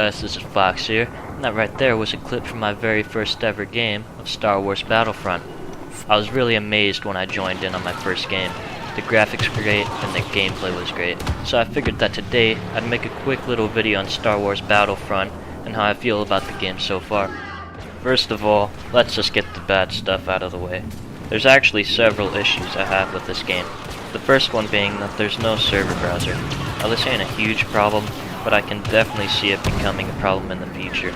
guys, this is Fox here, and that right there was a clip from my very first ever game of Star Wars Battlefront. I was really amazed when I joined in on my first game. The graphics were great, and the gameplay was great, so I figured that today I'd make a quick little video on Star Wars Battlefront and how I feel about the game so far. First of all, let's just get the bad stuff out of the way. There's actually several issues I have with this game. The first one being that there's no server browser. Now this ain't a huge problem, but I can definitely see it becoming a problem in the future.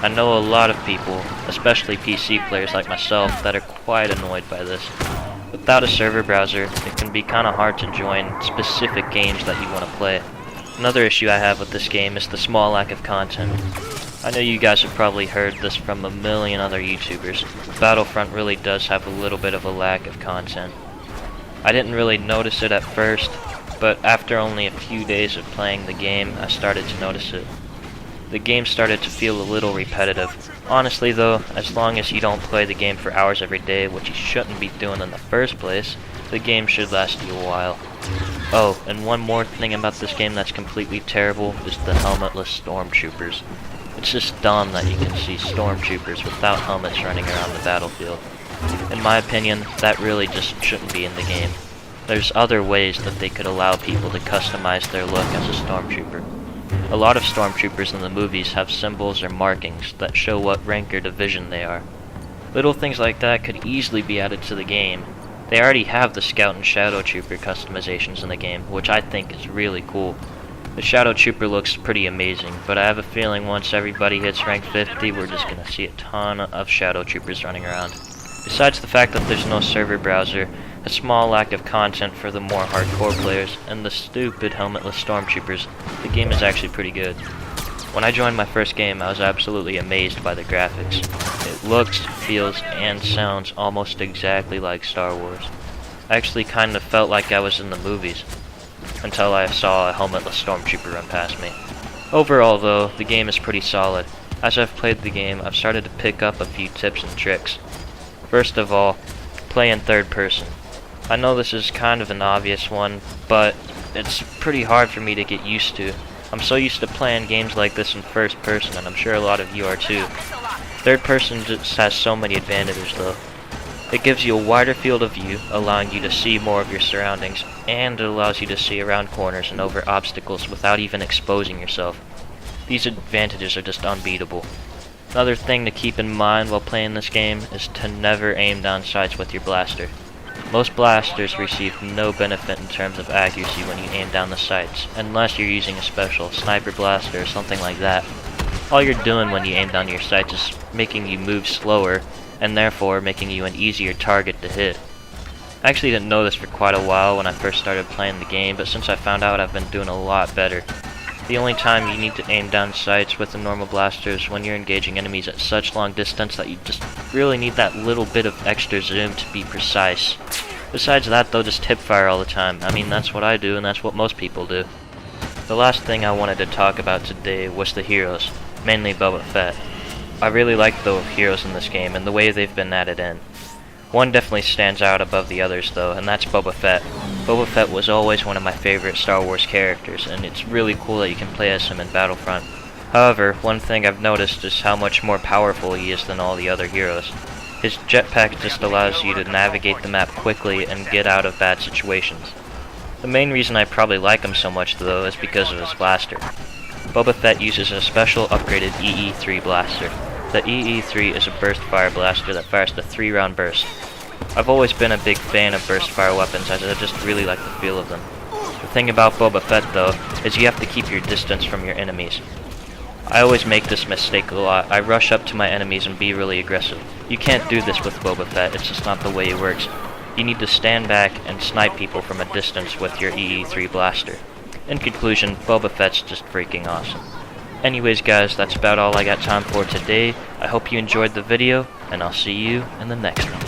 I know a lot of people, especially PC players like myself, that are quite annoyed by this. Without a server browser, it can be kinda hard to join specific games that you want to play. Another issue I have with this game is the small lack of content. I know you guys have probably heard this from a million other YouTubers. Battlefront really does have a little bit of a lack of content. I didn't really notice it at first, but after only a few days of playing the game, I started to notice it. The game started to feel a little repetitive. Honestly though, as long as you don't play the game for hours every day, which you shouldn't be doing in the first place, the game should last you a while. Oh, and one more thing about this game that's completely terrible is the helmetless stormtroopers. It's just dumb that you can see stormtroopers without helmets running around the battlefield. In my opinion, that really just shouldn't be in the game. There's other ways that they could allow people to customize their look as a stormtrooper. A lot of stormtroopers in the movies have symbols or markings that show what rank or division they are. Little things like that could easily be added to the game. They already have the Scout and Shadow Trooper customizations in the game, which I think is really cool. The Shadow Trooper looks pretty amazing, but I have a feeling once everybody hits rank 50, we're just gonna see a ton of Shadow Troopers running around. Besides the fact that there's no server browser, a small lack of content for the more hardcore players, and the stupid helmetless stormtroopers, the game is actually pretty good. When I joined my first game, I was absolutely amazed by the graphics. It looks, feels, and sounds almost exactly like Star Wars. I actually kind of felt like I was in the movies, until I saw a helmetless stormtrooper run past me. Overall though, the game is pretty solid. As I've played the game, I've started to pick up a few tips and tricks. First of all, play in third person. I know this is kind of an obvious one, but it's pretty hard for me to get used to. I'm so used to playing games like this in first person, and I'm sure a lot of you are too. Third person just has so many advantages though. It gives you a wider field of view, allowing you to see more of your surroundings, and it allows you to see around corners and over obstacles without even exposing yourself. These advantages are just unbeatable. Another thing to keep in mind while playing this game is to never aim down sights with your blaster. Most blasters receive no benefit in terms of accuracy when you aim down the sights, unless you're using a special sniper blaster or something like that. All you're doing when you aim down your sights is making you move slower, and therefore making you an easier target to hit. I actually didn't know this for quite a while when I first started playing the game, but since I found out, I've been doing a lot better. The only time you need to aim down sights with a normal blaster is when you're engaging enemies at such long distance that you just really need that little bit of extra zoom to be precise. Besides that though, just hip fire all the time. I mean, that's what I do and that's what most people do. The last thing I wanted to talk about today was the heroes, mainly Boba Fett. I really like the heroes in this game and the way they've been added in. One definitely stands out above the others though, and that's Boba Fett. Boba Fett was always one of my favorite Star Wars characters, and it's really cool that you can play as him in Battlefront. However, one thing I've noticed is how much more powerful he is than all the other heroes. His jetpack just allows you to navigate the map quickly and get out of bad situations. The main reason I probably like him so much though is because of his blaster. Boba Fett uses a special upgraded EE3 blaster. The EE3 is a burst fire blaster that fires the 3-round burst. I've always been a big fan of burst fire weapons as I just really like the feel of them. The thing about Boba Fett though, is you have to keep your distance from your enemies. I always make this mistake a lot. I rush up to my enemies and be really aggressive. You can't do this with Boba Fett, it's just not the way it works. You need to stand back and snipe people from a distance with your EE3 blaster. In conclusion, Boba Fett's just freaking awesome. Anyways guys, that's about all I got time for today. I hope you enjoyed the video, and I'll see you in the next one.